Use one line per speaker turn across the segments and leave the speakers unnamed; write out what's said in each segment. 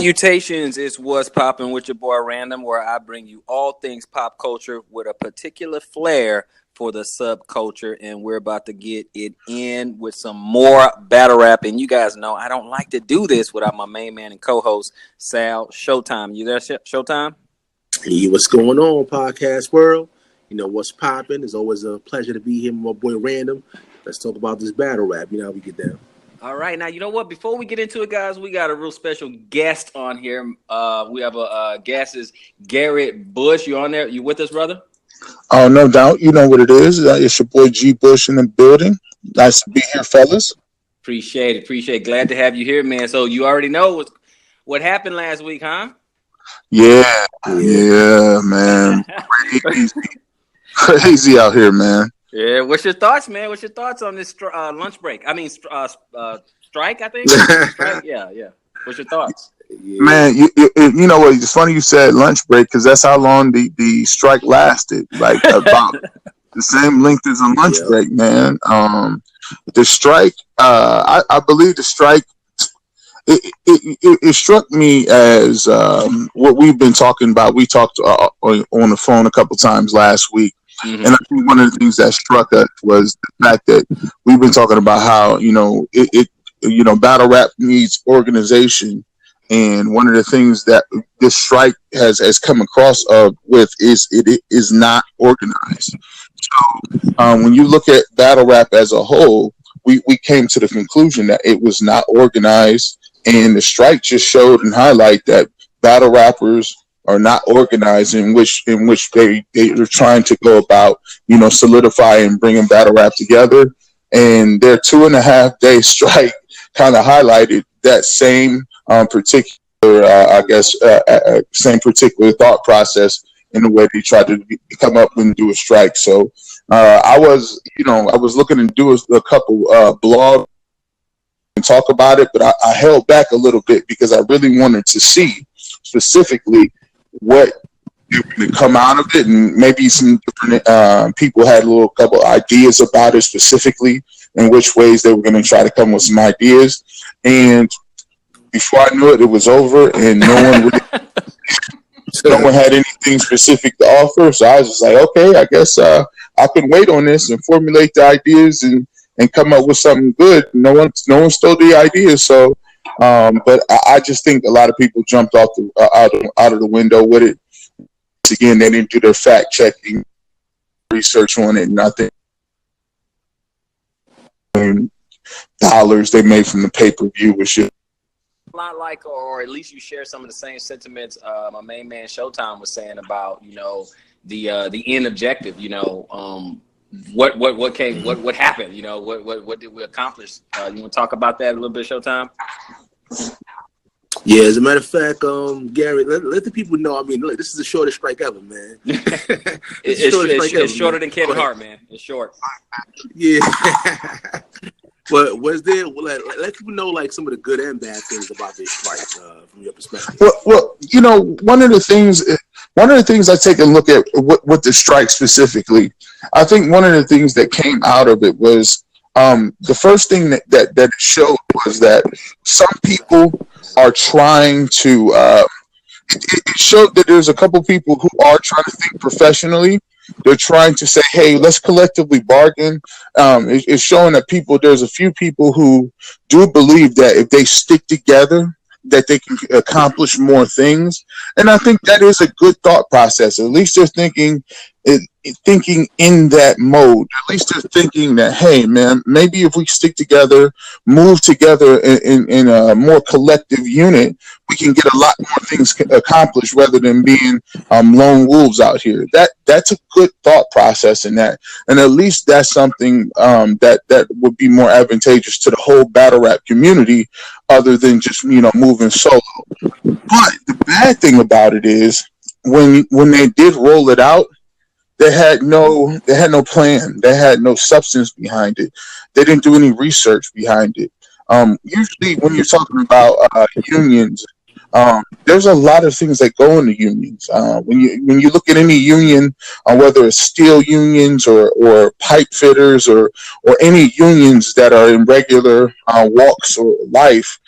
Salutations, it's What's Poppin' with your boy Random, where I bring you all things pop culture with a particular flair for the subculture, and we're about to get it in with some more battle rap. And you guys know I don't like to do this without my main man and co-host Sal Showtime. You there, Showtime?
Hey, what's going on, podcast world? You know what's poppin'? It's always a pleasure to be here with my boy Random. Let's talk about this battle rap. You know how we get down.
All right, now you know what? Before we get into it, guys, we got a real special guest on here. We have a guest is Garrett Bush. You on there? You with us, brother?
Oh, no doubt. You know what it is. It's your boy G Bush in the building. Nice to be here, fellas.
Appreciate it. Glad to have you here, man. So you already know what happened last week, huh?
Yeah, man. Crazy out here, man.
Yeah, what's your thoughts, man? What's your thoughts on this lunch break? I mean, strike, I think? Strike? Yeah. What's your thoughts?
Yeah. Man, you know what? It's funny you said lunch break because that's how long the strike lasted. Like about the same length as a lunch break, man. The strike, I believe the strike, it struck me as what we've been talking about. We talked on the phone a couple times last week. Mm-hmm. And I think one of the things that struck us was the fact that we've been talking about how, battle rap needs organization. And one of the things that this strike has come across with is it is not organized. So when you look at battle rap as a whole, we came to the conclusion that it was not organized. And the strike just showed and highlight that battle rappers are not organized in which they are trying to go about, solidify and bringing battle rap together. And their 2.5 day strike kind of highlighted that same same particular thought process in the way they tried to come up and do a strike. So I was looking to do a couple blogs and talk about it, but I held back a little bit because I really wanted to see specifically what would come out of it, and maybe some different people had a couple ideas about it specifically, in which ways they were going to try to come with some ideas. And before I knew it, it was over, and no one had anything specific to offer. So I was just like, okay, I guess I can wait on this and formulate the ideas and come up with something good. No one stole the ideas, so. But I just think a lot of people jumped off out of the window with it. Again, they didn't do their fact checking research on it. Nothing. Dollars they made from the pay-per-view was just
a lot like, or at least you share some of the same sentiments my main man Showtime was saying about the end objective. What happened? What did we accomplish? You want to talk about that a little bit, Showtime?
Yeah, as a matter of fact, Garrett, let the people know. I mean, look, this is the shortest strike ever, man.
It's shorter than Kevin Hart, man. It's short.
Yeah. But was there, let people know, some of the good and bad things about this strike from your perspective?
Well, one of the things I take a look at with the strike specifically, I think one of the things that came out of it was the first thing that it showed was that some people are trying to it showed that there's a couple people who are trying to think professionally. They're trying to say, hey, let's collectively bargain. It's showing that there's a few people who do believe that if they stick together, that they can accomplish more things. And I think that is a good thought process. At least they're thinking in that mode. At least they're thinking that, hey, man, maybe if we stick together, move together in a more collective unit, we can get a lot more things accomplished rather than being lone wolves out here. That's a good thought process in that. And at least that's something that would be more advantageous to the whole battle rap community other than just, moving solo. But the bad thing about it is when they did roll it out, they had no plan. They had no substance behind it. They didn't do any research behind it. Usually when you're talking about unions, there's a lot of things that go into unions. When you look at any union, whether it's steel unions or pipe fitters or any unions that are in regular walks of life,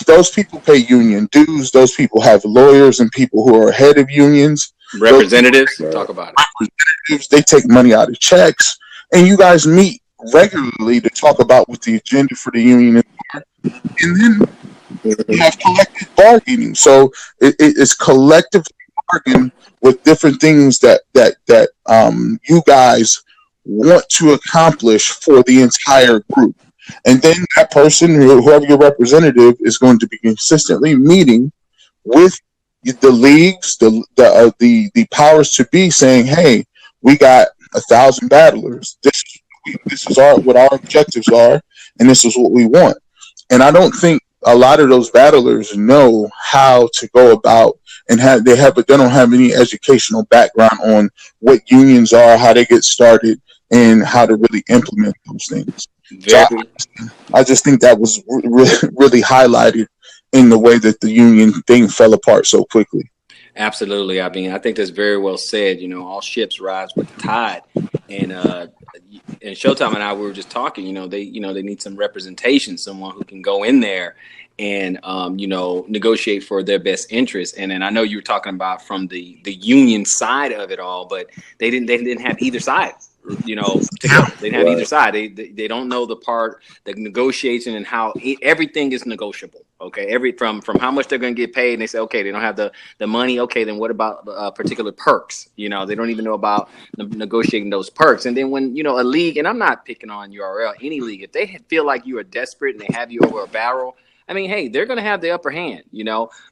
those people pay union dues. Those people have lawyers and people who are head of unions.
Representatives, talk about it.
Representatives, they take money out of checks, and you guys meet regularly to talk about what the agenda for the union is. And then you have collective bargaining. So it's collective bargaining with different things that you guys want to accomplish for the entire group. And then that person, whoever your representative, is going to be consistently meeting with the leagues, the powers to be, saying, "Hey, we got 1,000 battlers. This is what our objectives are, and this is what we want." And I don't think a lot of those battlers know how to go about and they don't have any educational background on what unions are, how they get started, and how to really implement those things. So I just think that was really highlighted in the way that the union thing fell apart so quickly.
Absolutely. I mean, I think that's very well said. You know, all ships rise with the tide. And Showtime and I, we were just talking. They need some representation, someone who can go in there and negotiate for their best interest. And then I know you were talking about from the union side of it all, but they didn't have either side. They didn't have either side. They don't know the negotiation and how everything is negotiable. Okay, from how much they're going to get paid, and they say, okay, they don't have the money. Okay, then what about particular perks? They don't even know about negotiating those perks. And then when a league, and I'm not picking on URL, any league, if they feel like you are desperate and they have you over a barrel, I mean, hey, they're going to have the upper hand,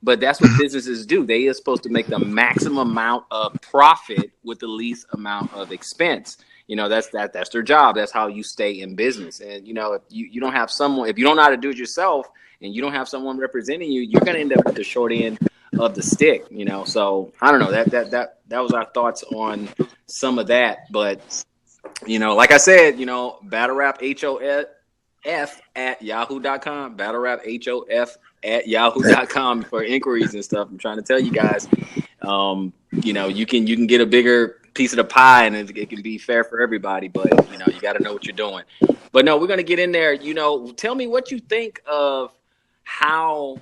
but that's what businesses do. They are supposed to make the maximum amount of profit with the least amount of expense. That's their job. That's how you stay in business. And, if you don't have someone, if you don't know how to do it yourself and you don't have someone representing you, you're going to end up with the short end of the stick, So I don't know, that was our thoughts on some of that. But, like I said, battle rap HOF@yahoo.com, battle rap HOF@yahoo.com for inquiries and stuff. I'm trying to tell you guys, you can get a bigger piece of the pie and it can be fair for everybody, but you got to know what you're doing. But no, we're going to get in there. Tell me what you think of how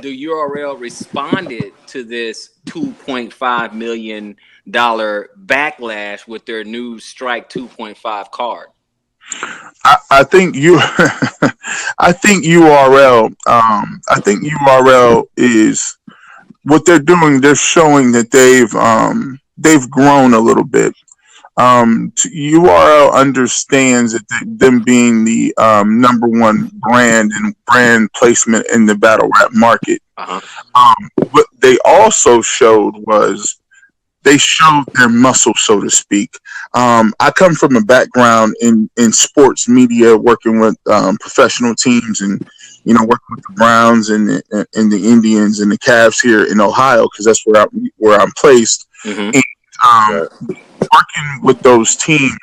the URL responded to this $2.5 million backlash with their new Strike 2.5 card.
I think I think URL is what they're doing. They're showing that they've grown a little bit. URL understands that them being the number one brand and brand placement in the battle rap market. What they also showed was they showed their muscle, so to speak. I come from a background in sports media, working with professional teams, and working with the Browns and the Indians and the Cavs here in Ohio, because that's where I'm placed. Mm-hmm. And, working with those teams,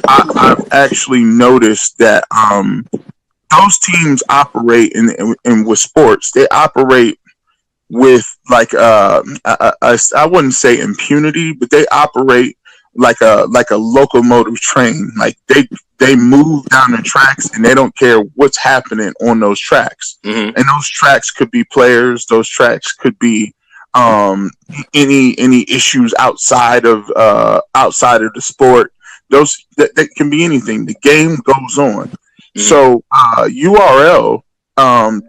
I've actually noticed that those teams operate in with sports. They operate with I wouldn't say impunity, but they operate like a locomotive train. Like they move down the tracks and they don't care what's happening on those tracks. Mm-hmm. And those tracks could be players. Those tracks could be any issues outside of the sport. Those that can be anything. The game goes on. Mm-hmm. So URL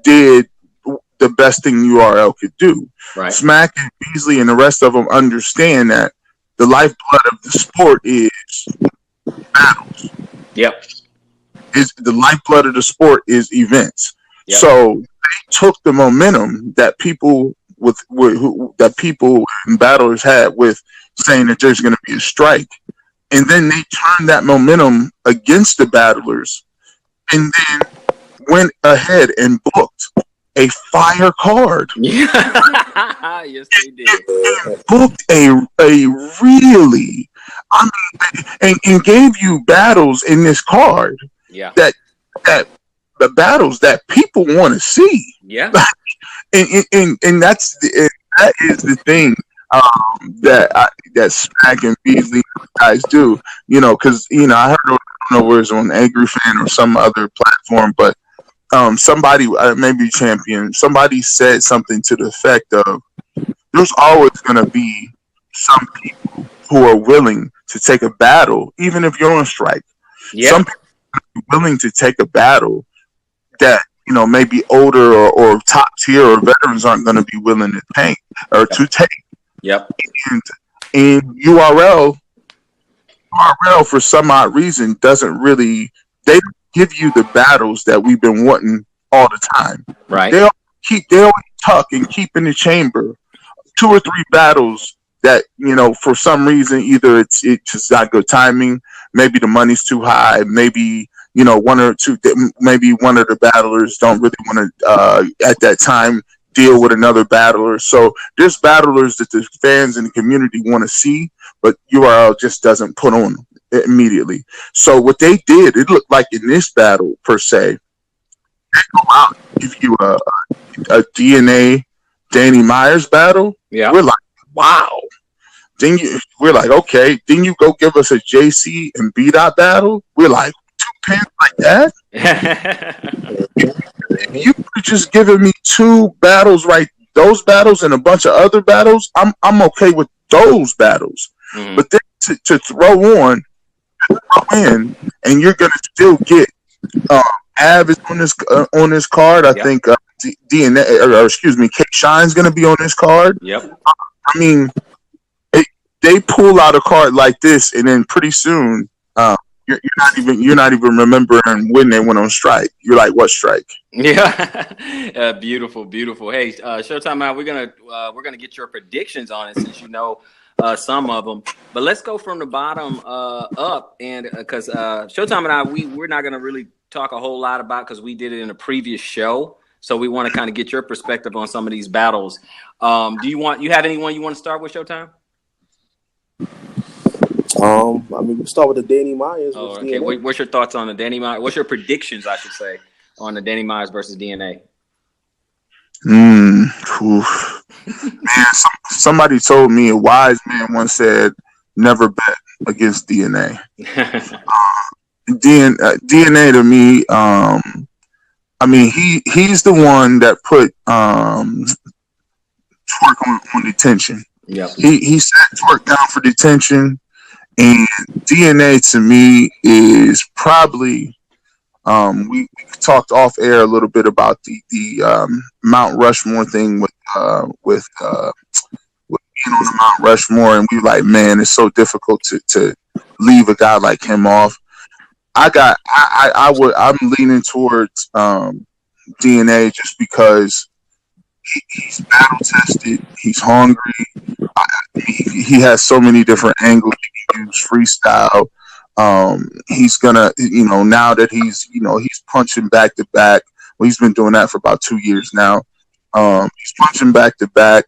did the best thing URL could do. Right. Smack and Beasley and the rest of them understand that the lifeblood of the sport is battles. Yep. The lifeblood of the sport is events. Yep. So they took the momentum that people and battlers had with saying that there's going to be a strike, and then they turned that momentum against the battlers, and then went ahead and booked a fire card.
Yes, they did.
Booked a really, and gave you battles in this card. Yeah. That the battles that people want to see. Yeah. And that is the thing that Smack and Beasley guys do. Because I heard, I don't know where it's on Angry Fan or some other platform, but somebody, maybe champion, somebody said something to the effect of, there's always going to be some people who are willing to take a battle, even if you're on strike.
Yeah.
Some people are willing to take a battle that, maybe older or top tier or veterans aren't going to be willing to take or to take.
Yep.
And in URL for some odd reason doesn't really, they don't give you the battles that we've been wanting all the time.
Right.
They always tuck and keep in the chamber 2 or 3 battles that, for some reason, either it's just not good timing, maybe the money's too high, maybe, one or two, maybe one of the battlers don't really want to, at that time, deal with another battler. So there's battlers that the fans and the community want to see, but URL just doesn't put on immediately. So what they did, it looked like in this battle, per se, they go out and give you a DNA Danny Myers battle.
Yeah.
We're like, wow. Then we're like, okay. Then you go give us a JC and B-Dot battle. We're like, 2 pins like that? If you could just given me 2 battles, right? Those battles and a bunch of other battles, I'm okay with those battles. Mm-hmm. But then to throw in, and you're gonna still get Av is on this card. I think DNA, or excuse me, K Shine's gonna be on this card.
Yep.
I mean, they pull out a card like this, and then pretty soon, you're not even remembering when they went on strike. You're like, what strike?
Yeah. Beautiful. Hey, Showtime out. We're gonna get your predictions on it, since some of them. But let's go from the bottom up, and because Showtime and I, we're not gonna really talk a whole lot about, because we did it in a previous show. So we want to kind of get your perspective on some of these battles. Do you have anyone you want to start with, Showtime?
I mean, we start with the Danny Myers.
Oh, okay. What's your thoughts on the Danny Myers? What's your predictions, I should say, on the Danny Myers versus DNA?
Man, somebody told me, a wise man once said, never bet against DNA. DNA to me, I mean, he's the one that put Twerk on detention.
Yeah.
He sat Twerk down for detention, and DNA to me is probably, we talked off air a little bit about the Mount Rushmore thing with being on the Mount Rushmore, and we like, man, it's so difficult to leave a guy like him off. I'm leaning towards DNA just because he's battle tested. He's hungry. He has so many different angles he can use. Freestyle. He's gonna, now that he's punching back to back. Well, he's been doing that for about 2 years now. He's punching back to back.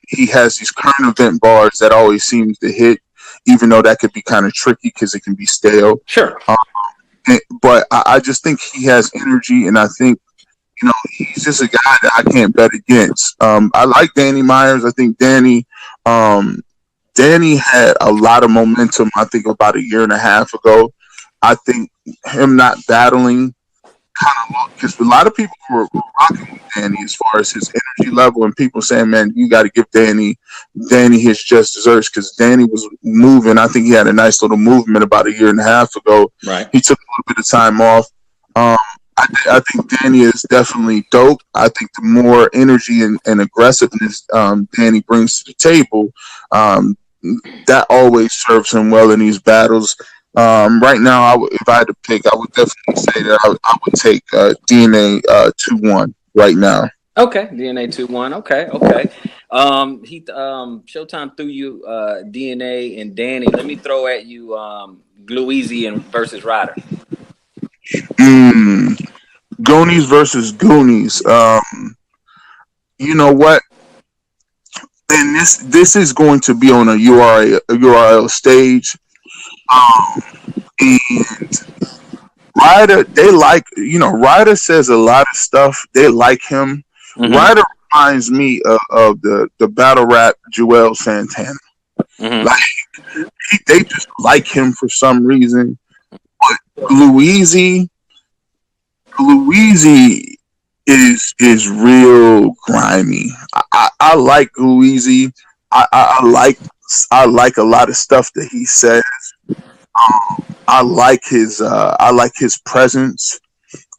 He has these current event bars that always seems to hit, even though that could be kind of tricky because it can be stale.
Sure.
But I just think he has energy, and I think, he's just a guy that I can't bet against. I like Danny Myers. I think Danny had a lot of momentum, I think, about 1.5 years ago. I think him not battling kind of, because a lot of people were rocking with Danny as far as his energy level, and people saying, man, you got to give Danny his just desserts, because Danny was moving. I think he had a nice little movement about 1.5 years ago.
Right.
He took a little bit of time off. I think Danny is definitely dope. I think the more energy and aggressiveness Danny brings to the table, that always serves him well in these battles. Right now, if I had to pick, I would definitely say that I would take DNA 2-1 right now.
Okay, DNA 2-1. Okay. Showtime threw you DNA and Danny. Let me throw at you Gluezy and versus Ryder.
Goonies versus Goonies. You know what? And this is going to be on a URL stage. And Ryder, they like, Ryder says a lot of stuff. They like him. Mm-hmm. Ryder reminds me of the battle rap Joel Santana. Mm-hmm. Like, they just like him for some reason. But Gluezy, Louise is real grimy. I like Louise. I like a lot of stuff that he says. I like his presence.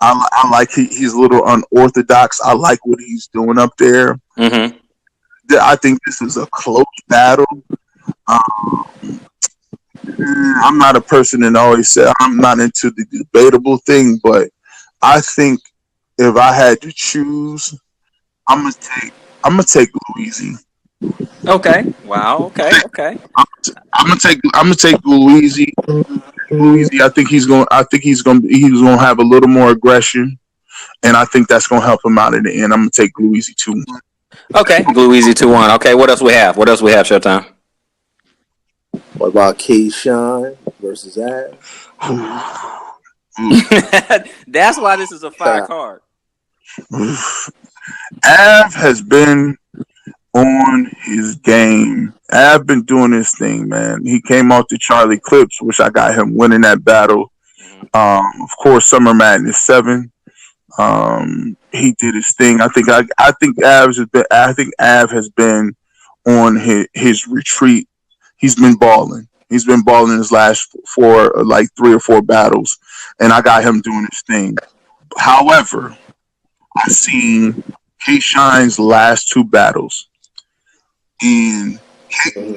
I like he's a little unorthodox. I like what he's doing up there.
Mm-hmm.
I think this is a close battle. Um, I'm not a person that always say I'm not into the debatable thing, but I think if I had to choose, I'm gonna take I'm gonna take Louise.
Okay. Wow. Okay. Okay.
I'm gonna take Louise. Louise, he's gonna have a little more aggression, and I think that's gonna help him out in the end. I'm gonna take Louise 2-1.
Okay. Glue easy 2-1. Okay. What else we have? What else we have? Showtime.
What about K Shine versus Av?
That's why this is a fire card.
Av has been on his game. Av been doing this thing, man. He came off the Charlie Clips, which I got him winning that battle. Of course, Summer Madness 7. He did his thing. I think Av has been on his retreat. He's been balling. He's been balling his last like 3 or 4 battles, and I got him doing his thing. However, I seen K Shine's last 2 battles, and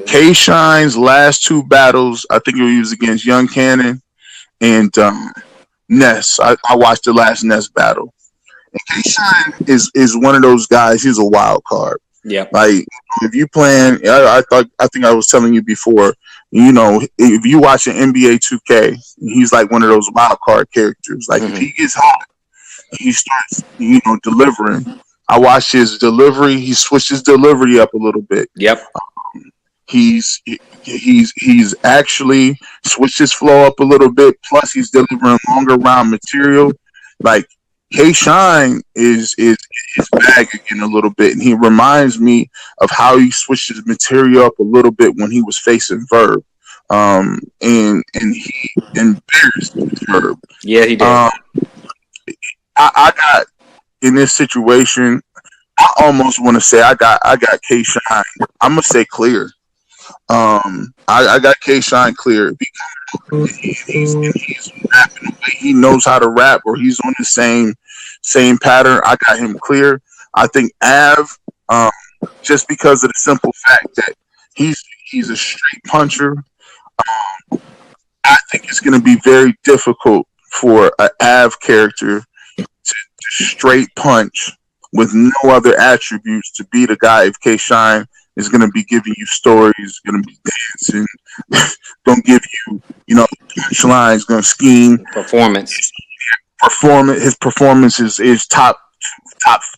K Shine's last 2 battles, I think he was against Young Cannon and Ness. I watched the last Ness battle. And K Shine is one of those guys. He's a wild card.
Yeah.
Like if you playing, I think I was telling you before. You know, if you watch an NBA 2K, he's like one of those wild card characters. Like if he gets hot, he starts delivering. I watched his delivery. He switched his delivery up a little bit.
Yep.
He's actually switched his flow up a little bit. Plus, he's delivering longer round material. Like K Shine is bag again a little bit, and he reminds me of how he switched his material up a little bit when he was facing Verb, and he embarrassed Verb.
Yeah, he did.
I got in this situation. I almost want to say I got K Shine. I'm gonna say clear. I got K Shine clear because he's rapping the way he knows how to rap, or he's on the same pattern. I got him clear. I think Av, just because of the simple fact that he's a straight puncher. I think it's going to be very difficult for an Av character to straight punch with no other attributes to be the guy if K Shine is going to be giving you stories, going to be dancing, going to give you, punchlines, going to scheme.
Performance.
His performance is top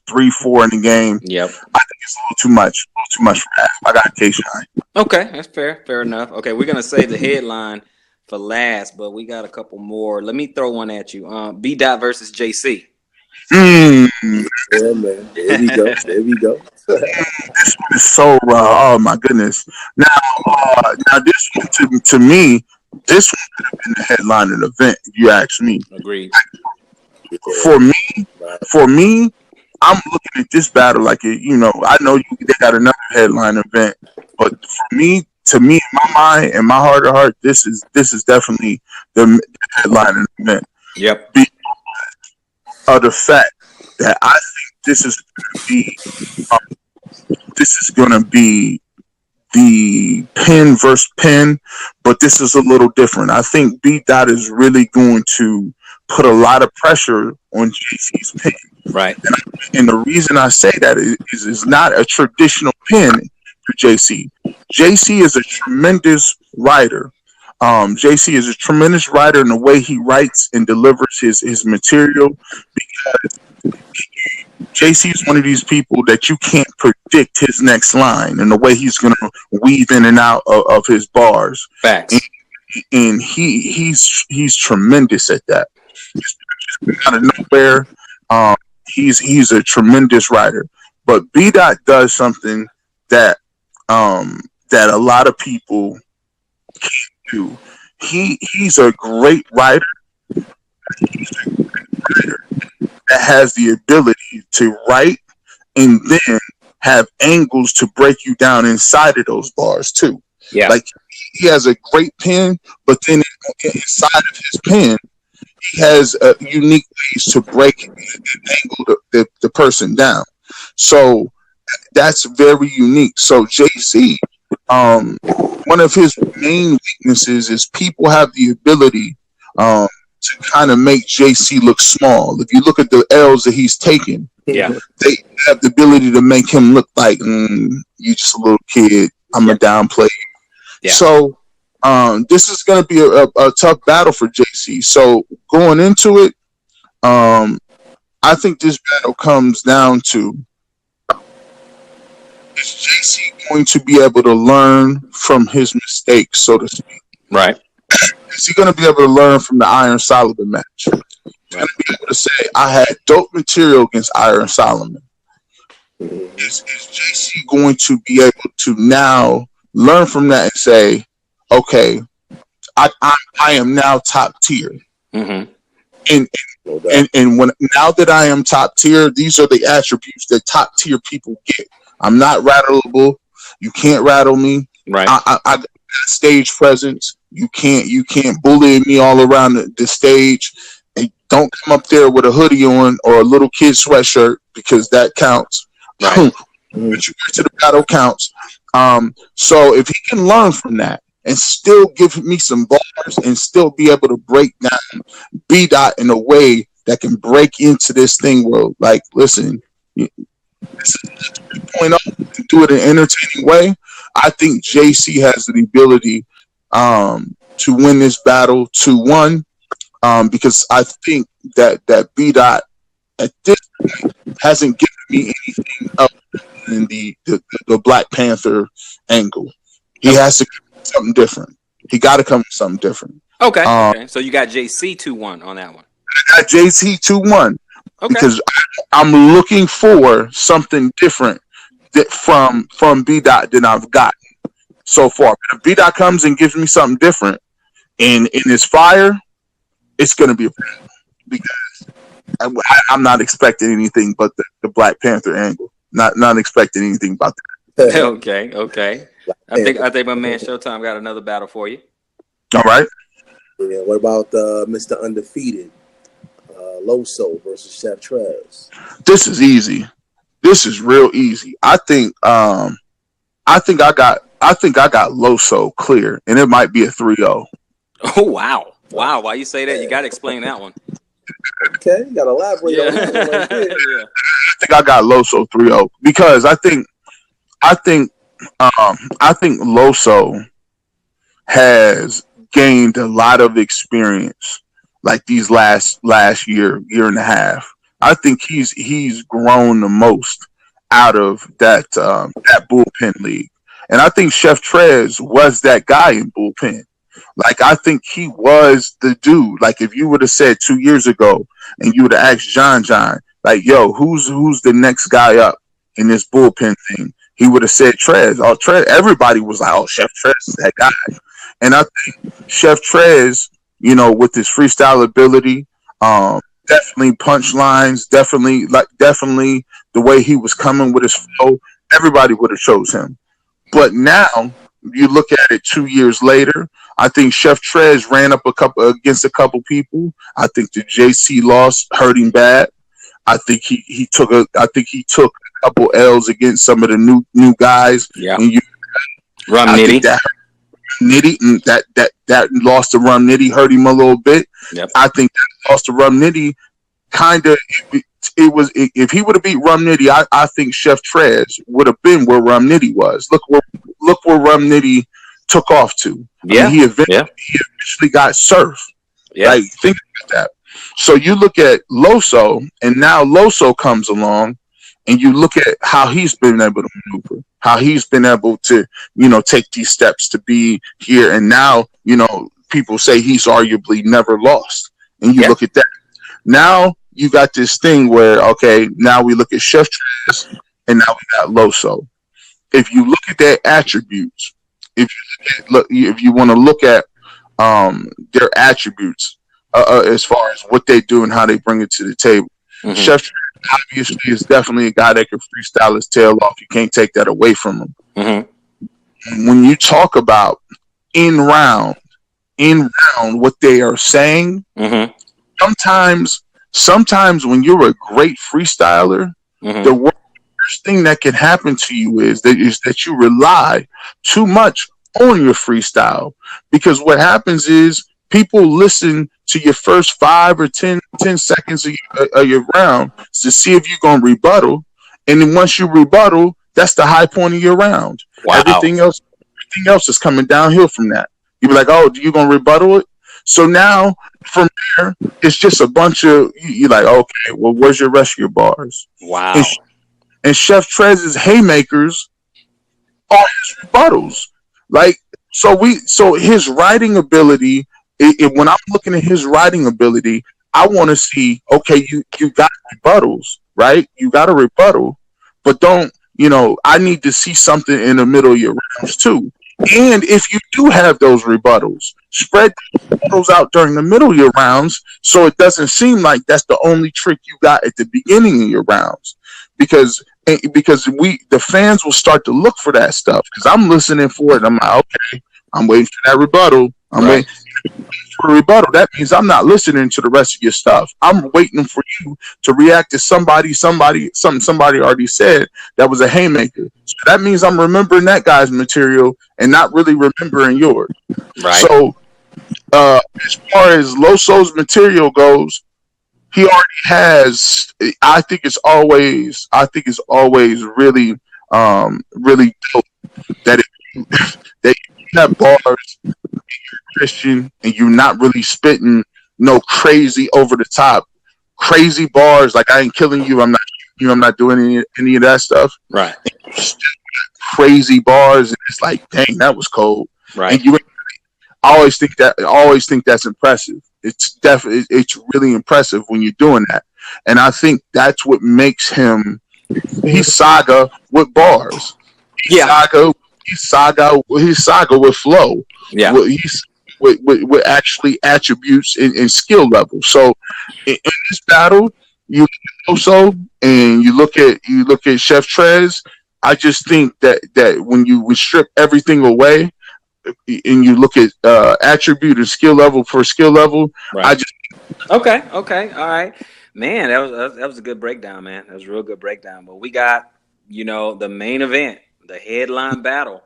3, 4 in the game.
Yep.
I think it's a little too much for that. I got K Shine.
Okay, that's fair enough. Okay, we're gonna save the headline for last, but we got a couple more. Let me throw one at you. B. Dot versus JC.
Yeah, man. There we go.
This one is so raw. Oh my goodness. Now this one to me, this one could have been the headline of the event, if you ask me.
Agreed.
For me, I'm looking at this battle like I know they got another headline event, but to me, in my mind and my heart of heart, this is definitely the headline of the event.
Yep.
Because of the fact that I think this is going to be the pin versus pin, but this is a little different. I think B. Dot is really going to put a lot of pressure on JC's pin.
Right.
And the reason I say that is not a traditional pin for JC. JC is a tremendous writer. JC is a tremendous writer in the way he writes and delivers his material, because JC is one of these people that you can't predict his next line and the way he's going to weave in and out of his bars.
Facts.
And he's tremendous at that. Just out of nowhere, he's a tremendous writer. But B. Dot does something that a lot of people can't do. He's a great writer. He's a great writer. that has the ability to write and then have angles to break you down inside of those bars too.
Yeah.
Like he has a great pen, but then inside of his pen, he has unique ways to break and angle the person down. So that's very unique. So JC, one of his main weaknesses is people have the ability to kind of make JC look small. If you look at the L's that he's taken,
Yeah.
they have the ability to make him look like you just a little kid. I'm a downplay.
Yeah.
So this is going to be a tough battle for JC. So going into it, I think this battle comes down to, is JC going to be able to learn from his mistakes, so to speak?
Right.
Is he going to be able to learn from the Iron Solomon match? He's going to be able to say, I had dope material against Iron Solomon. Is JC going to be able to now learn from that and say, okay, I am now top tier.
Mm-hmm.
And when now that I am top tier, these are the attributes that top tier people get. I'm not rattleable. You can't rattle me.
Right.
I got stage presence. You can't bully me all around the stage. And don't come up there with a hoodie on or a little kid sweatshirt, because that counts.
Right.
But you get to the battle counts. So if he can learn from that and still give me some bars and still be able to break down B Dot in a way that can break into this thing where, like, listen, this is 3.0, to do it in an entertaining way, I think JC has the ability to win this battle 2-1, because I think that B Dot at this point hasn't given me anything other than the Black Panther angle. He has to come with something different. He got to come with something different.
Okay. Okay. So you got JC 2-1 on that one.
I got JC 2-1
Okay.
because I'm looking for something different from B Dot than I've gotten so far. But if B Dot comes and gives me something different and it's fire, it's going to be a problem, because I'm not expecting anything but the Black Panther angle. Not expecting anything about that.
Okay. Okay. I think my man Showtime got another battle for you.
All right.
Yeah. What about Mr. Undefeated, Loso versus Chef Trez?
This is easy. This is real easy. I think I got Loso clear, and it might be a 3-0.
Oh wow. Wow. Why you say that? You got to explain that one.
Okay, you got to elaborate on that one right there.
Yeah.
I think I got Loso 3-0 because I think Loso has gained a lot of experience, like these last year and a half. I think he's grown the most out of that bullpen league, and I think Chef Trez was that guy in bullpen. Like, I think he was the dude. Like, if you would have said 2 years ago and you would have asked John, like, yo, who's the next guy up in this bullpen thing? He would have said Trez. Oh, Trez. Everybody was like, oh, Chef Trez is that guy. And I think Chef Trez, with his freestyle ability, definitely punchlines, definitely the way he was coming with his flow, everybody would have chose him. But now you look at it 2 years later, I think Chef Trez ran up against a couple people. I think the JC loss hurt him bad. I think he took a couple L's against some of the new guys.
Yeah.
Rum Nitty. That loss to Rum Nitty hurt him a little bit.
Yep.
I think that loss to Rum Nitty kind of if he would have beat Rum Nitty, I think Chef Trez would have been where Rum Nitty was. Look where Rum Nitty took off to.
Yeah.
I mean, he eventually got Surf.
Yeah.
Like, think about that. So you look at Loso, and now Loso comes along, and you look at how he's been able to maneuver, how he's been able to, take these steps to be here. And now, people say he's arguably never lost. And you look at that. Now you got this thing where, okay, now we look at Chef Trez, and now we got Loso. If you look at their attributes, if you want to look at their attributes as far as what they do and how they bring it to the table, Chef Trez obviously is definitely a guy that can freestyle his tail off. You can't take that away from him. When you talk about in round, what they are saying, sometimes when you're a great freestyler, the worst thing that can happen to you is that you rely too much on your freestyle, because what happens is people listen to your first 5 or 10 seconds of your round to see if you're going to rebuttal, and then once you rebuttal, that's the high point of your round. Everything else is coming downhill from that. You be like, oh, you going to rebuttal it? So now from there, it's just a bunch of, you're like, okay, well, where's your rest of your bars?
Wow.
And Chef Trez's haymakers are his rebuttals. Like, so his writing ability, when I'm looking at his writing ability, I want to see, okay, you got rebuttals, right? You got a rebuttal, but don't, I need to see something in the middle of your rounds too. And if you do have those rebuttals, spread those out during the middle of your rounds, so it doesn't seem like that's the only trick you got at the beginning of your rounds. Because the fans will start to look for that stuff, because I'm listening for it. I'm like, okay, I'm waiting for that rebuttal. I'm waiting for a rebuttal. That means I'm not listening to the rest of your stuff. I'm waiting for you to react to something somebody already said that was a haymaker. So that means I'm remembering that guy's material and not really remembering yours.
Right.
So as far as Loso's material goes, he already has. I think it's always really, really dope that that you have bars, you're Christian, and you're not really spitting no crazy over the top, crazy bars like I ain't killing you, I'm not shooting you, I'm not doing any of that stuff.
Right.
Crazy bars, and it's like, dang, that was cold.
Right.
And I always think that's impressive. It's really impressive when you're doing that. And I think that's what makes him, he's Saga with bars. He's Saga with flow.
Yeah.
He's with actually attributes and skill level. So in this battle, you also, and you look at Chef Trez, I just think that when you strip everything away, and you look at attribute and skill level for skill level,
right. Okay, all right, man. That was a good breakdown, man. That was a real good breakdown. But we got, the main event, the headline battle: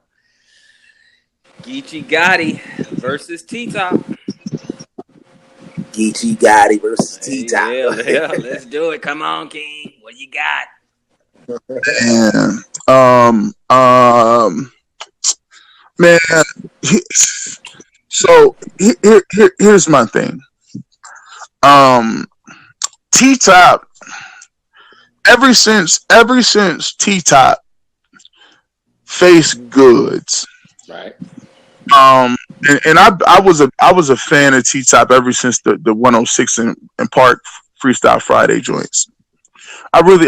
Geechee Gotti versus T-Top.
Geechee Gotti versus T-Top.
Yeah, let's do it. Come on, King. What you got?
Man, so here's my thing. T-Top, ever since T-Top faced Goods,
right?
And I was a fan of T-Top ever since the 106 and Park Freestyle Friday joints. I really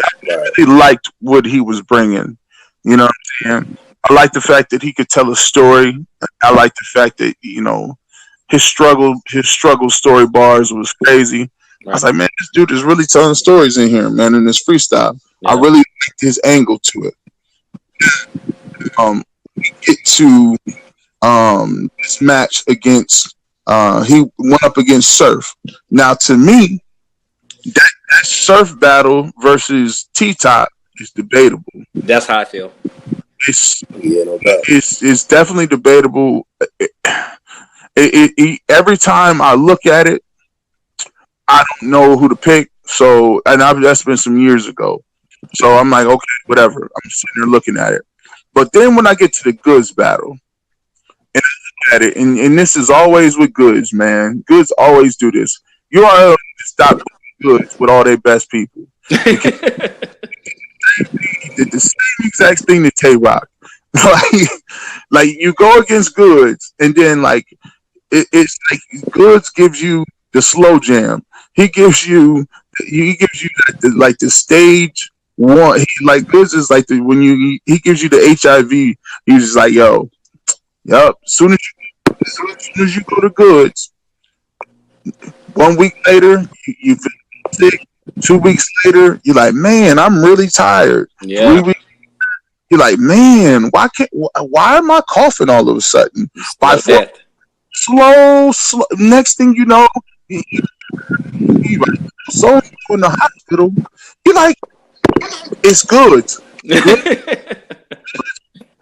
liked what he was bringing. You know what I'm saying? I like the fact that he could tell a story. I like the fact that, his struggle story bars was crazy. Right. I was like, man, this dude is really telling stories in here, man, in this freestyle. Yeah. I really liked his angle to it. We get to this match against he went up against Surf. Now, to me, that Surf battle versus T-Top is debatable.
That's how I feel.
It's definitely debatable. Every time I look at it, I don't know who to pick. So, and that's been some years ago. So I'm like, okay, whatever. I'm sitting there looking at it. But then when I get to the Goods battle, and I look at it, and this is always with Goods, man. Goods always do this. You are to stop Goods with all their best people. He did the same exact thing to Tay-Rock. like you go against Goods, and then it's like Goods gives you the slow jam. He gives you the stage one. Goods is like when he gives you the HIV. He's just like, yo, yup. As soon as you go to Goods, 1 week later you feel sick. 2 weeks later, you're like, man, I'm really tired.
Yeah.
3 weeks, you're like, man, why am I coughing all of a sudden? By
Slow death.
slow. Next thing you know, you like, so in the hospital. You're like, it's good.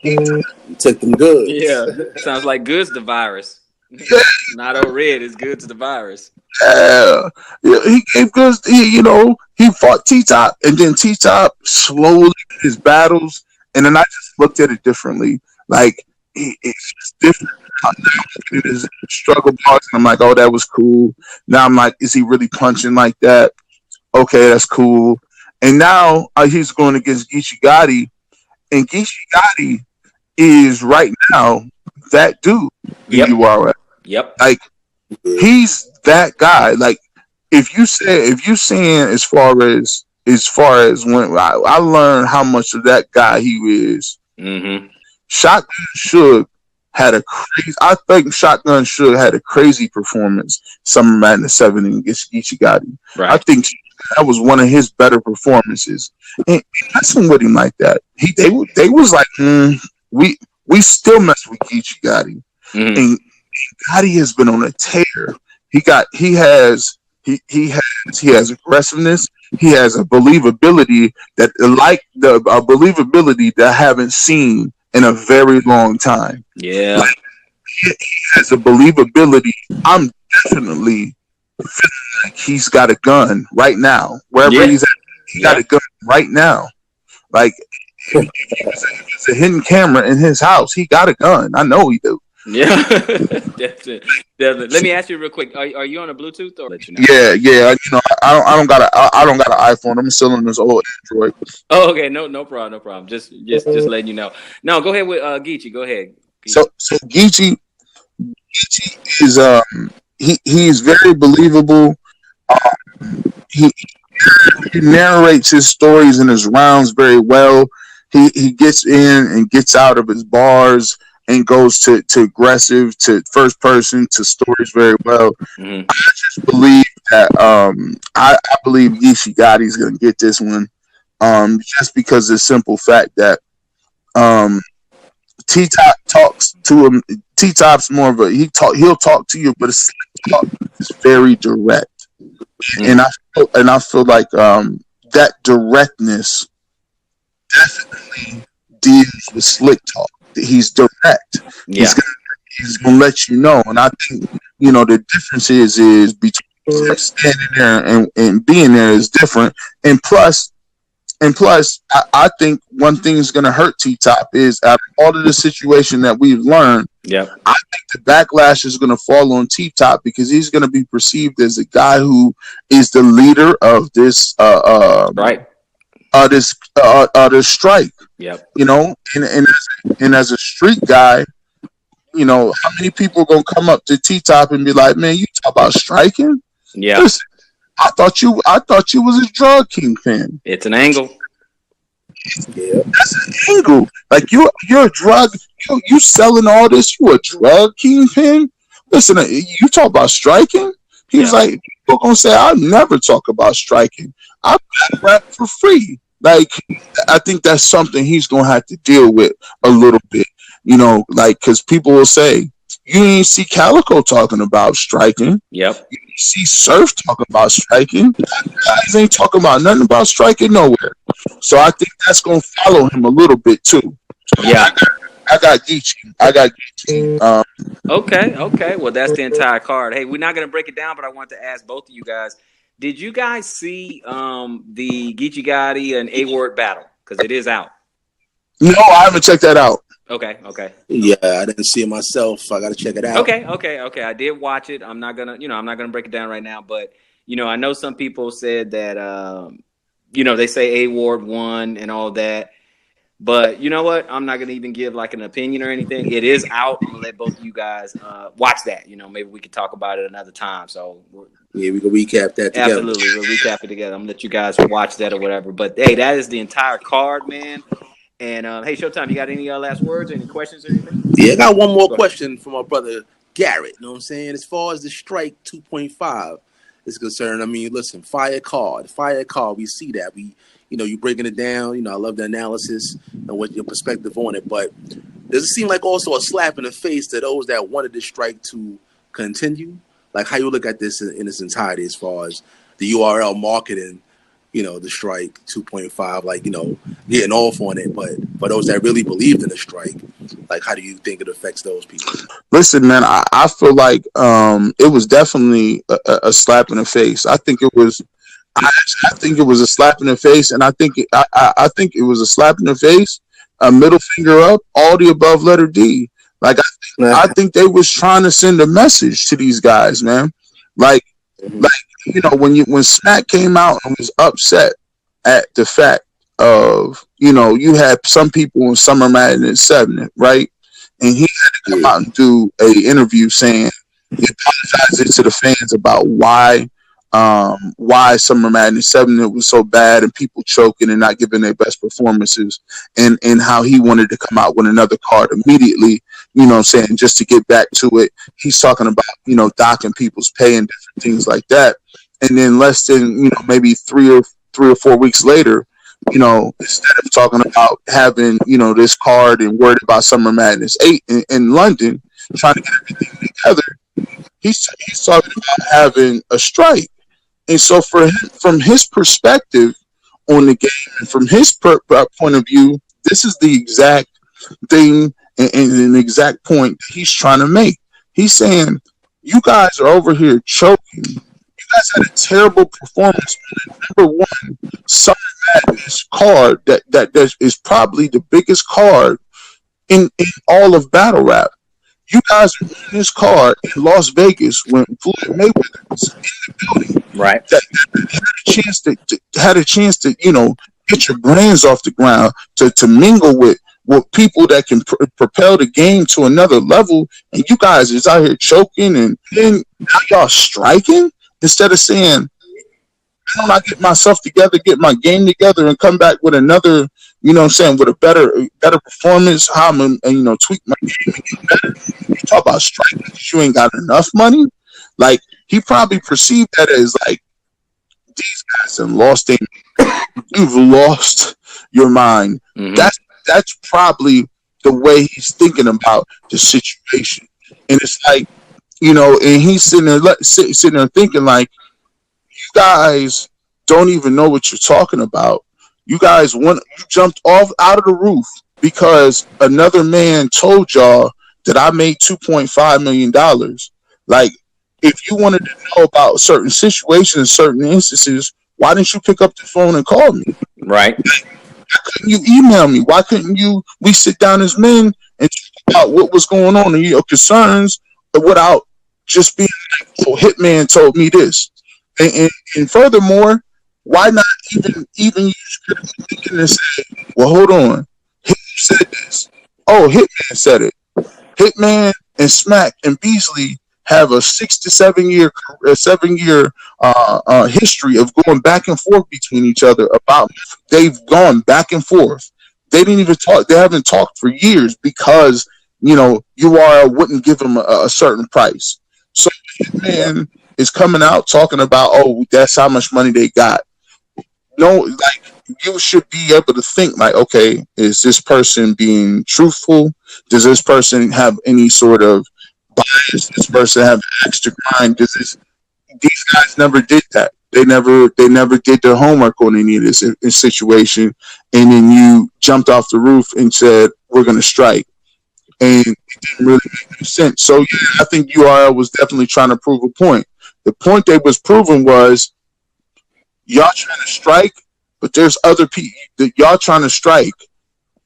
You took them goods.
Yeah. Sounds like Good's the virus.
Yeah,
Not O Red, it's Good's the virus.
yeah. He gave good. He fought T Top, and then T Top slowly his battles, and then I just looked at it differently. Like it's just different. Now it is struggle bars, and I'm like, oh, that was cool. Now I'm like, is he really punching like that? Okay, that's cool. And now he's going against Geechee Gotti, and Geechee Gotti is right now that dude in
Yep.
URL.
Yep.
Like he's that guy. Like if you saying as far as when I learned how much of that guy he is.
Mm-hmm.
Shotgun Suge had a crazy. I think Shotgun Suge had a crazy performance Summer Madness 7 against Geechee Gotti.
Right.
I think that was one of his better performances. And messing with him like that, they was like, we still mess with Geechee Gotti,
Mm-hmm.
and Gotti has been on a tear. He has aggressiveness. He has a believability that believability that I haven't seen in a very long time.
Yeah.
Like, he has a believability. I'm definitely feeling like he's got a gun right now. Wherever
Yeah.
he's at, he got a gun right now. Like if it's a hidden camera in his house, he got a gun. I know he do.
Yeah. Definitely. Let me ask you real quick. Are you on a Bluetooth or let you know?
Yeah. I don't got an iPhone. I'm still on this old Android.
Oh, okay. No problem. Just letting you know. No, go ahead with Geechee. Go ahead.
So Geechee is he is very believable. He narrates his stories and his rounds very well. He gets in and gets out of his bars and goes to aggressive, to first person, to stories very well.
Mm-hmm.
I just believe that I believe Geechee Gotti's gonna get this one. Just because of the simple fact that T Top talks to him. T Top's more of a he'll talk to you, but his talk is very direct.
Mm-hmm.
And I feel like that directness definitely deals with slick talk. He's direct.
Yeah.
He's gonna let you know. And I think the difference is between standing there and being there is different. And plus, I think one thing is going to hurt T Top is out of all of the situation that we've learned.
Yeah.
I think the backlash is going to fall on T Top because he's going to be perceived as a guy who is the leader of this
Right.
This strike.
Yep.
And as a street guy, how many people are gonna come up to T Top and be like, "Man, you talk about striking?
Yeah.
Listen, I thought you was a drug kingpin.
It's an angle.
Yeah.
That's an angle. Like you're a drug. You selling all this? You a drug kingpin? Listen, you talk about striking. He's like, people gonna say, I'll never talk about striking. I rap for free. Like, I think that's something he's gonna have to deal with a little bit. Because people will say, you ain't see Calico talking about striking.
Yep.
You see Surf talking about striking. Guys ain't talking about nothing about striking nowhere. So I think that's gonna follow him a little bit too.
Yeah.
I got Geechee.
Okay. Well, that's the entire card. Hey, we're not gonna break it down, but I want to ask both of you guys: did you guys see the Geechee Gotti and A-Ward battle? Because it is out.
No, I haven't checked that out.
Okay.
Yeah, I didn't see it myself. I got to check it out.
Okay. I did watch it. I'm not gonna break it down right now, but I know some people said that they say A-Ward won and all that. But you know what? I'm not gonna even give like an opinion or anything. It is out. I'm gonna let both of you guys watch that. Maybe we could talk about it another time. So
yeah, we can recap that together.
Absolutely, we'll recap it together. I'm gonna let you guys watch that or whatever. But hey, that is the entire card, man. And hey, Showtime, you got any last words, any questions or anything?
Yeah, I got one more question from my brother Garrett. You know what I'm saying? As far as the strike 2.5, is concerned, I mean, listen, fire card. We see that. You breaking it down. I love the analysis and what your perspective on it. But does it seem like also a slap in the face to those that wanted this strike to continue? Like how you look at this in its entirety as far as the URL marketing, the strike 2.5, getting off on it. But for those that really believed in the strike, like how do you think it affects those people?
Listen, man, I feel like it was definitely a slap in the face. I think it was. I think it was a slap in the face, and I think it was a slap in the face, a middle finger up, all the above, letter D. Like I think they was trying to send a message to these guys, man. Like when Smack came out and was upset at the fact of you had some people in Summer Madness 7, right, and he had to come out and do a interview saying he apologized to the fans about why Summer Madness 7 it was so bad and people choking and not giving their best performances, and how he wanted to come out with another card immediately, saying, just to get back to it. He's talking about, docking people's pay and different things like that. And then less than, maybe 3 or 4 weeks later, instead of talking about having, this card and worried about Summer Madness 8 in London, trying to get everything together, he's talking about having a strike. And so for him, from his perspective on the game, and from his point of view, this is the exact thing and an exact point he's trying to make. He's saying, you guys are over here choking. You guys had a terrible performance on the number one Summer Madness card that is probably the biggest card in all of battle rap. You guys are in this card in Las Vegas when Floyd Mayweather was in the building.
Right.
That had a chance to get your brains off the ground, to mingle with people that can propel the game to another level, and you guys is out here choking, and then now y'all striking instead of saying, "How do I get myself together, get my game together, and come back with another?" With a better performance, how I'm tweak my game and get better. You talk about striking because you ain't got enough money. Like, he probably perceived that as like, these guys have lost their you've lost your mind. Mm-hmm. That's probably the way he's thinking about the situation. And it's like, and he's sitting there thinking like, you guys don't even know what you're talking about. You guys you jumped out of the roof because another man told y'all that I made $2.5 million. Like, if you wanted to know about certain situations, certain instances, why didn't you pick up the phone and call me?
Right.
Why couldn't you email me? Why couldn't we sit down as men and talk about what was going on and your concerns without just being like, oh, Hitman told me this. And furthermore, why not even use critical thinking and say, well, hold on, Hitman said this. Oh, Hitman said it. Hitman and Smack and Beasley have a 6 to 7 year history of going back and forth between each other about. They've gone back and forth. They didn't even talk. They haven't talked for years because URL wouldn't give them a certain price. So Hitman is coming out talking about, oh, that's how much money they got. No, like, you should be able to think like, okay, is this person being truthful? Does this person have any sort of bias? Does this person have extra grind? These guys never did that. They never did their homework on any of this situation. And then you jumped off the roof and said, we're going to strike. And it didn't really make any sense. So yeah, I think URL was definitely trying to prove a point. The point they was proving was, y'all trying to strike, but there's other people that y'all trying to strike,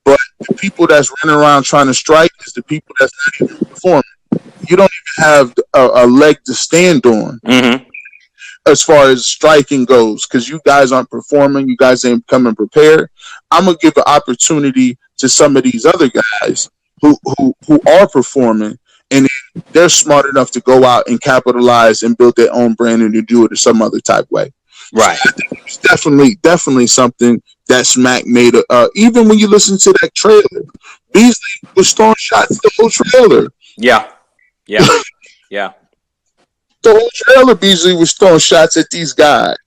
but the people that's running around trying to strike is the people that's not even performing. You don't even have a leg to stand on as far as striking goes, because you guys aren't performing. You guys ain't coming prepared. I'm gonna give an opportunity to some of these other guys who are performing, and they're smart enough to go out and capitalize and build their own brand and to do it in some other type way. Right. So I think it was definitely something that Smack made. Even when you listen to that trailer, Beasley was throwing shots the whole trailer.
Yeah.
The whole trailer Beasley was throwing shots at these guys.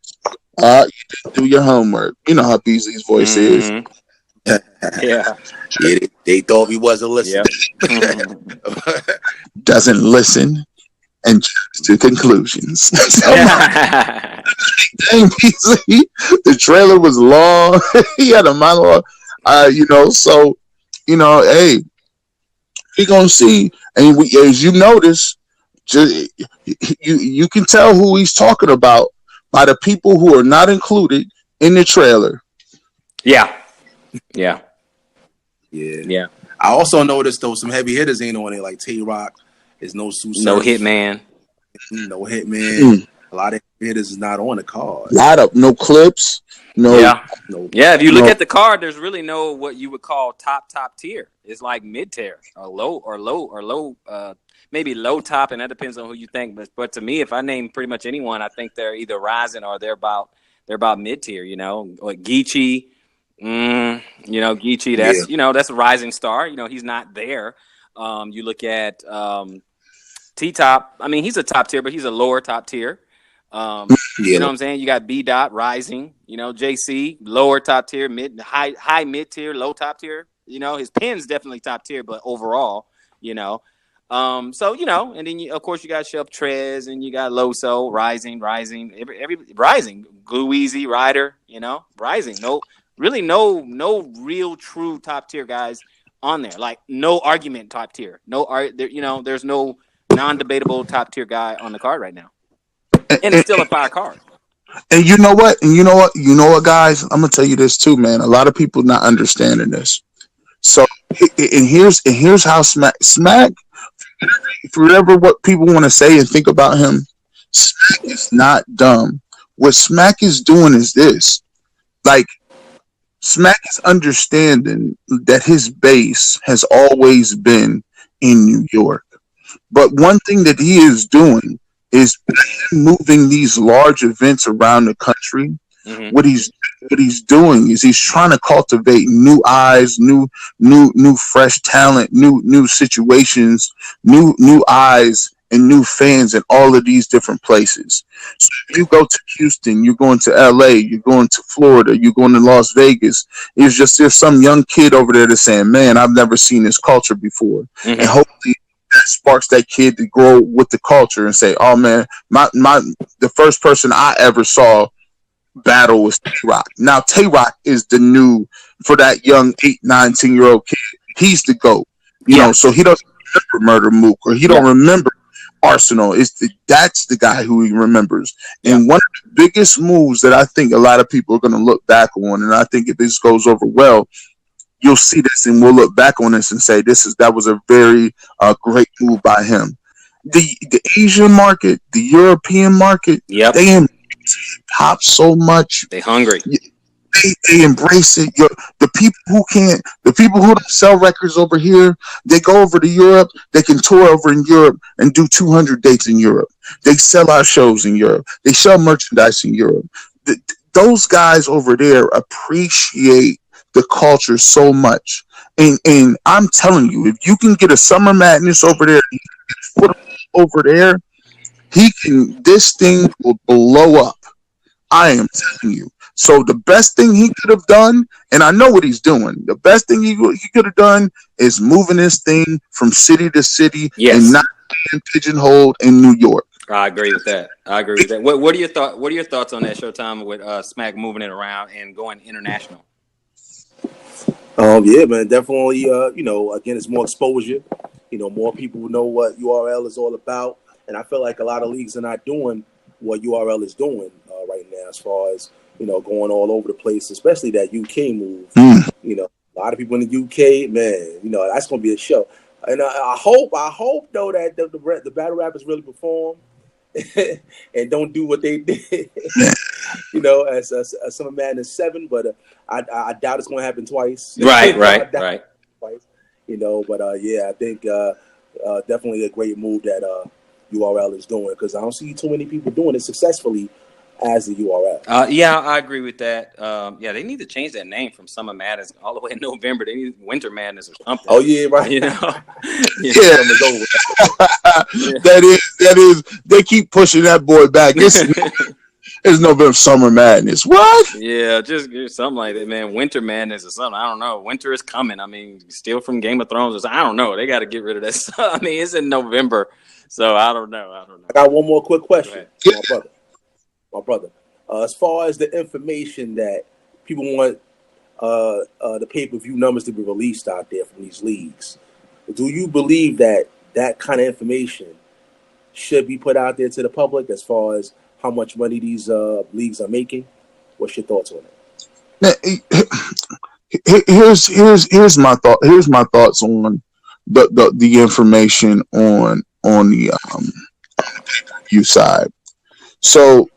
You didn't do your homework. You know how Beasley's voice is.
Mm-hmm. Yeah.
Yeah, they thought he wasn't listening.
Yep.
Doesn't listen and jumps to conclusions. Dang, Beasley. The trailer was long. He had a monologue. So hey, we gonna see. And as you notice, you can tell who he's talking about by the people who are not included in the trailer.
Yeah.
I also noticed though some heavy hitters ain't on it, like Tay-Rock is no Sue
No
Surf,
Hitman.
no Hitman. A lot of hitters is not on the card.
No clips. No.
Yeah. If you look at the card, there's really no what you would call top tier. It's like mid tier or low. Maybe low top, and that depends on who you think. But to me, if I name pretty much anyone, I think they're either rising or they're about mid tier. Like Geechee. Geechee. That's a rising star. He's not there. You look at T-Top. I mean, he's a top tier, but he's a lower top tier. You know what I'm saying? You got B Dot rising. JC lower top tier, high mid tier, low top tier. His pen's definitely top tier, but overall, and then of course you got Chef Trez and you got Loso rising, every rising, Glue Easy, Ryder, rising. No real true top tier guys on there. Like no argument top tier. There's no non-debatable top tier guy on the card right now. And it's still a fire card.
And you know what, guys? I'm gonna tell you this too, man. A lot of people not understanding this. So, and here's how Smack, for whatever what people want to say and think about him, Smack is not dumb. What Smack is doing is this: like, Smack is understanding that his base has always been in New York. But one thing that he is doing is moving these large events around the country. Mm-hmm. What he's doing is he's trying to cultivate new eyes, new fresh talent, new situations, new eyes and new fans in all of these different places. So if you go to Houston, you're going to LA, you're going to Florida, you're going to Las Vegas. There's some young kid over there that's saying, man, I've never seen this culture before. Mm-hmm. And hopefully that sparks that kid to grow with the culture and say, oh man, the first person I ever saw battle was Tay-Rock. Now Tay-Rock is the new, for that young 8, 9, 10-year-old kid, he's the GOAT. You know, so he doesn't remember Murder Mook, or he don't remember Arsenal. That's the guy who he remembers. And one of the biggest moves that I think a lot of people are going to look back on, and I think if this goes over well, you'll see this and we'll look back on this and say that was a very great move by him. The Asian market, the European market, they embrace pop so much.
They hungry.
They embrace it. The people who don't sell records over here, they go over to Europe. They can tour over in Europe and do 200 dates in Europe. They sell out shows in Europe. They sell merchandise in Europe. Those guys over there appreciate the culture so much. And I'm telling you, if you can get a Summer Madness over there, over there, this thing will blow up. I am telling you. So the best thing he could have done, and I know what he's doing, the best thing he could have done is moving this thing from city to city and not being pigeonholed in New York.
I agree with that. What are your thoughts? What are your thoughts on that, Showtime, with Smack moving it around and going international?
Yeah, man, definitely. Again, it's more exposure. More people know what URL is all about, and I feel like a lot of leagues are not doing what URL is doing right now, as far as going all over the place, especially that UK move. A lot of people in the UK, man, that's gonna be a show. And I hope though that the battle rappers really perform and don't do what they did, as Summer Madness 7. But I doubt it's gonna happen twice.
Right.
Twice, But I think definitely a great move that URL is doing, because I don't see too many people doing it successfully as the URL.
Yeah, I agree with that. Yeah, they need to change that name from Summer Madness all the way in November. They need Winter Madness or something.
Oh yeah, right.
You know,
Yeah, that is. They keep pushing that boy back. It's November Summer Madness. What?
Yeah, just something like that, man. Winter Madness or something. I don't know. Winter is coming. I mean, steal from Game of Thrones or something. I don't know. They got to get rid of that stuff. I mean, it's in November, so I don't know.
I got one more quick question, my brother. As far as the information that people want the pay-per-view numbers to be released out there from these leagues, do you believe that that kind of information should be put out there to the public as far as how much money these leagues are making? What's your thoughts on
it? Here's my thought. Here's my thoughts on the information on the pay-per-view side. So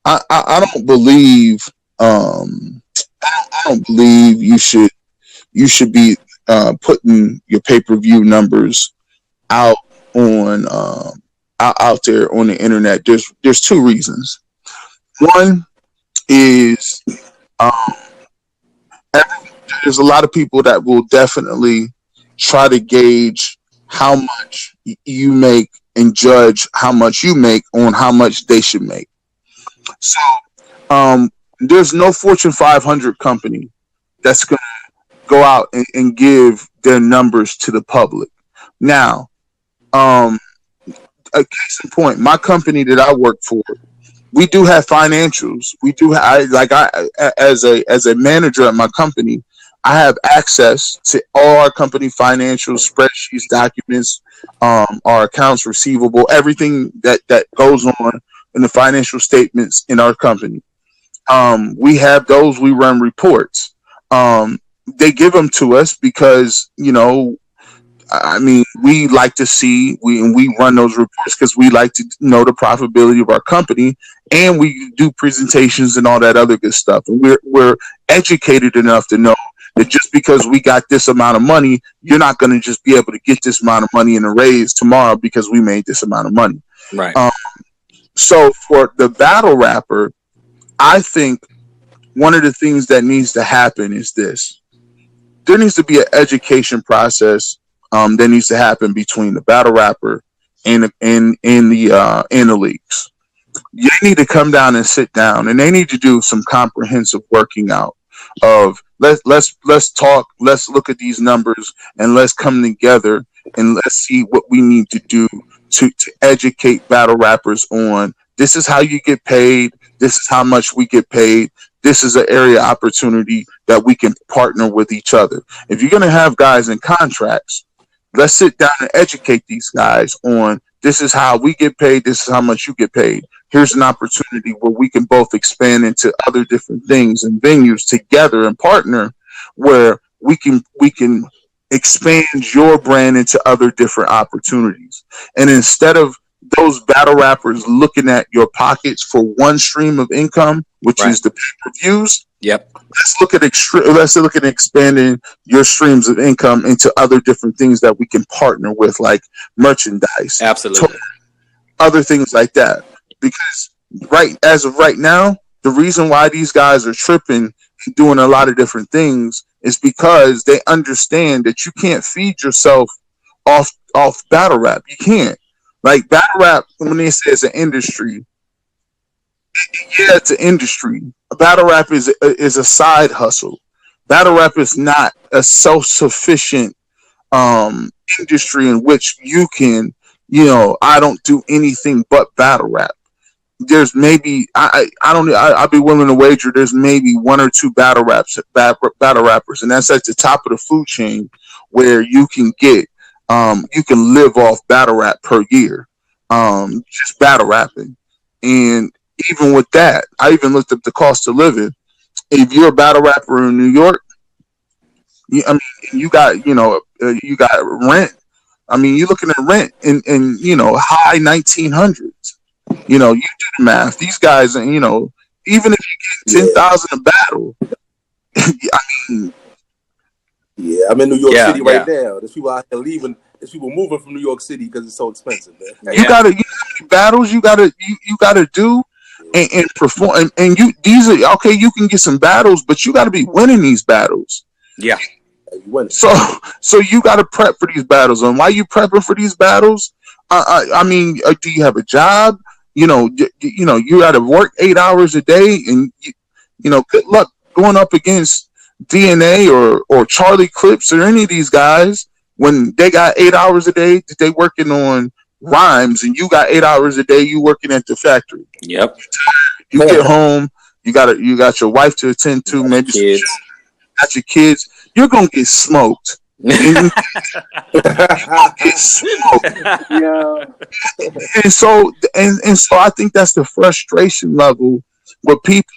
I don't believe you should be putting your pay-per-view numbers out on out there on the internet. There's two reasons. One is there's a lot of people that will definitely try to gauge how much you make and judge how much you make on how much they should make. So there's no Fortune 500 company that's going to go out and give their numbers to the public. Now, a case in point, my company that I work for, we do have financials. We do have, as a manager at my company, I have access to all our company financials, spreadsheets, documents, our accounts receivable, everything that goes on in the financial statements in our company. We have those. We run reports. They give them to us because, I mean, we like to see, we run those reports because we like to know the profitability of our company, and we do presentations and all that other good stuff. And we're educated enough to know that just because we got this amount of money, you're not going to just be able to get this amount of money in a raise tomorrow because we made this amount of money.
Right.
So for the battle rapper, I think one of the things that needs to happen is this. There needs to be an education process that needs to happen between the battle rapper and the leagues. They need to come down and sit down, and they need to do some comprehensive working out of let's talk, let's look at these numbers, and let's come together and let's see what we need to do to educate battle rappers on this is how you get paid, this is how much we get paid, this is an area opportunity that we can partner with each other. If you're going to have guys in contracts, let's sit down and educate these guys on this is how we get paid, this is how much you get paid. Here's an opportunity where we can both expand into other different things and venues together and partner where we can expand your brand into other different opportunities. And instead of those battle rappers looking at your pockets for one stream of income, which is the pay-per-views.
Yep.
Let's look at expanding your streams of income into other different things that we can partner with, like merchandise,
absolutely,
other things like that. Because as of right now, the reason why these guys are tripping and doing a lot of different things is because they understand that you can't feed yourself off battle rap. You can't. Like battle rap, when they say it's an industry, yeah, it's an industry. Battle rap is a side hustle. Battle rap is not a self-sufficient industry in which you can, I don't do anything but battle rap. There's maybe I'd be willing to wager there's maybe one or two battle rappers, and that's at the top of the food chain where you can get you can live off battle rap per year, just battle rapping. And even with that, I even looked up the cost of living. If you're a battle rapper in New York, you got rent. I mean, you're looking at rent in high 1900s. You do the math. These guys, even if you get 10,000 a battle, I mean.
Yeah, I'm in New York City right now. There's people out there leaving. There's people moving from New York City because it's so expensive, man.
You gotta battles. You gotta do and perform. And you, these are okay. You can get some battles, but you got to be winning these battles.
Yeah.
So you got to prep for these battles. And while you prepping for these battles, I mean, do you have a job? You know, you got to work 8 hours a day, and good luck going up against DNA or Charlie Clips or any of these guys when they got 8 hours a day. They working on rhymes, and you got 8 hours a day. You working at the factory.
Yep.
You get home. You got your wife to attend to. Maybe some children, got your kids. You're gonna get smoked. And so I think that's the frustration level with people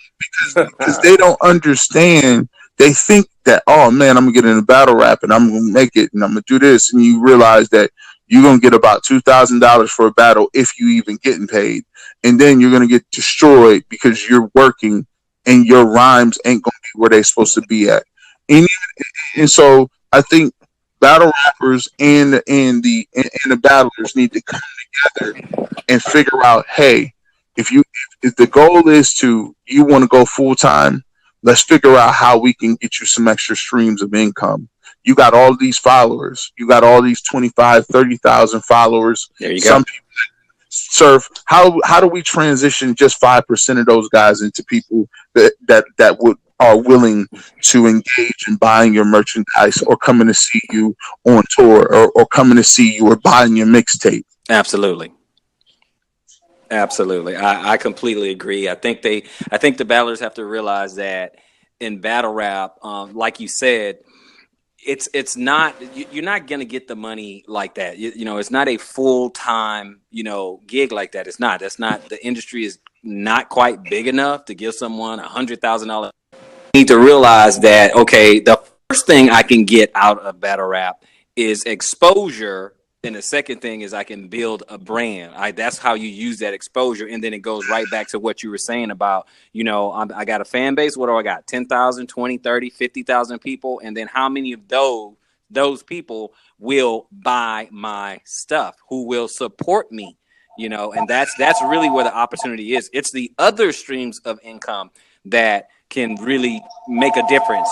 because they don't understand. They think that, oh man, I'm gonna get in a battle rap and I'm gonna make it and I'm gonna do this, and you realize that you're gonna get about $2,000 for a battle if you even getting paid, and then you're gonna get destroyed because you're working and your rhymes ain't gonna be where they're supposed to be at. And so I think battle rappers and the battlers need to come together and figure out, hey, if the goal is you want to go full time, let's figure out how we can get you some extra streams of income. You got all these followers. You got all these 25, 30,000 followers.
There you
Some
go.
people surf. How do we transition just 5% of those guys into people that are willing to engage in buying your merchandise or coming to see you on tour or coming to see you or buying your mixtape?
Absolutely. I completely agree. I think the battlers have to realize that in battle rap, like you said, it's not, you're not going to get the money like that. It's not a full-time, gig like that. That's not, the industry is not quite big enough to give someone $100,000. Need to realize that, okay, the first thing I can get out of battle rap is exposure, and the second thing is I can build a brand. That's how you use that exposure, and then it goes right back to what you were saying about, I got a fan base. What do I got? 10,000, 20, 30, 50,000 people, and then how many of those people will buy my stuff, who will support me, and that's really where the opportunity is. It's the other streams of income that can really make a difference,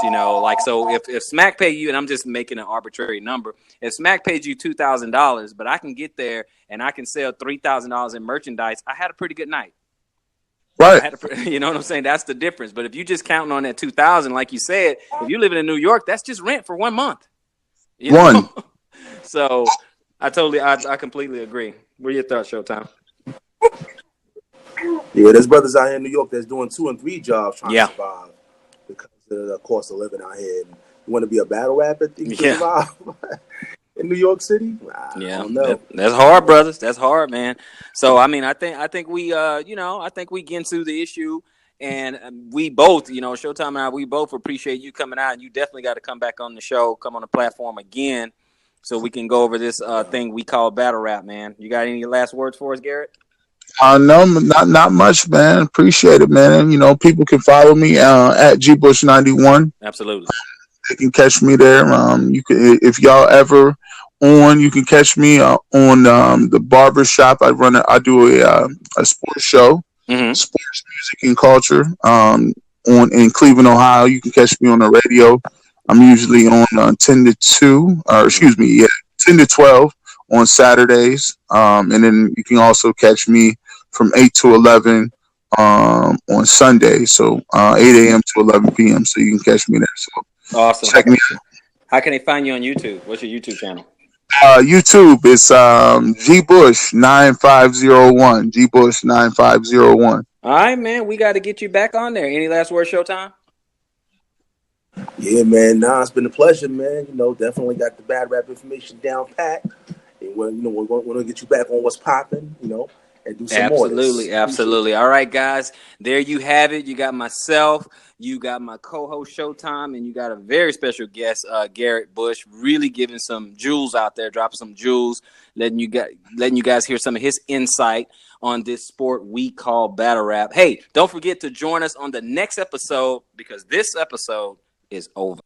so if Smack pay you, and I'm just making an arbitrary number, if Smack paid you $2,000, but I can get there and I can sell $3,000 in merchandise, I had a pretty good night.
Right.
You know what I'm saying? That's the difference. But if you just counting on that 2,000, like you said, if you living in New York, that's just rent for 1 month. So I completely agree. What are your thoughts, Showtime?
Yeah, there's brothers out here in New York that's doing 2 and 3 jobs trying to survive because of the cost of living out here. And you want to be a battle rapper to survive in New York City? I don't know.
That's hard, brothers. That's hard, man. So I think we I think we get into the issue, and we both, Showtime and I, we both appreciate you coming out, and you definitely got to come back on the show, come on the platform again, so we can go over this thing we call battle rap, man. You got any last words for us, Garrett?
No, not much, man. Appreciate it, man. People can follow me at GBush91.
Absolutely.
They can catch me there. You can, if y'all ever on, you can catch me on the barber shop. I do a sports show, sports music and culture. In Cleveland, Ohio. You can catch me on the radio. I'm usually on 10 to 2, or 10 to 12 on Saturdays. And then you can also catch me from 8 to 11 on Sunday. So 8 a.m. to 11 p.m. So you can catch me there. So
awesome.
Check me out.
How can they find you on YouTube? What's your YouTube channel?
YouTube is GBush9501. GBush9501.
All right, man. We got to get you back on there. Any last words, Showtime?
Yeah, man. It's been a pleasure, man. Definitely got the bad rap information down pat. And we're going to get you back on what's popping, and do some more.
Absolutely. All right, guys. There you have it. You got myself, you got my co-host Showtime, and you got a very special guest, Garrett Bush, really giving some jewels out there, dropping some jewels, letting you guys hear some of his insight on this sport we call battle rap. Hey, don't forget to join us on the next episode, because this episode is over.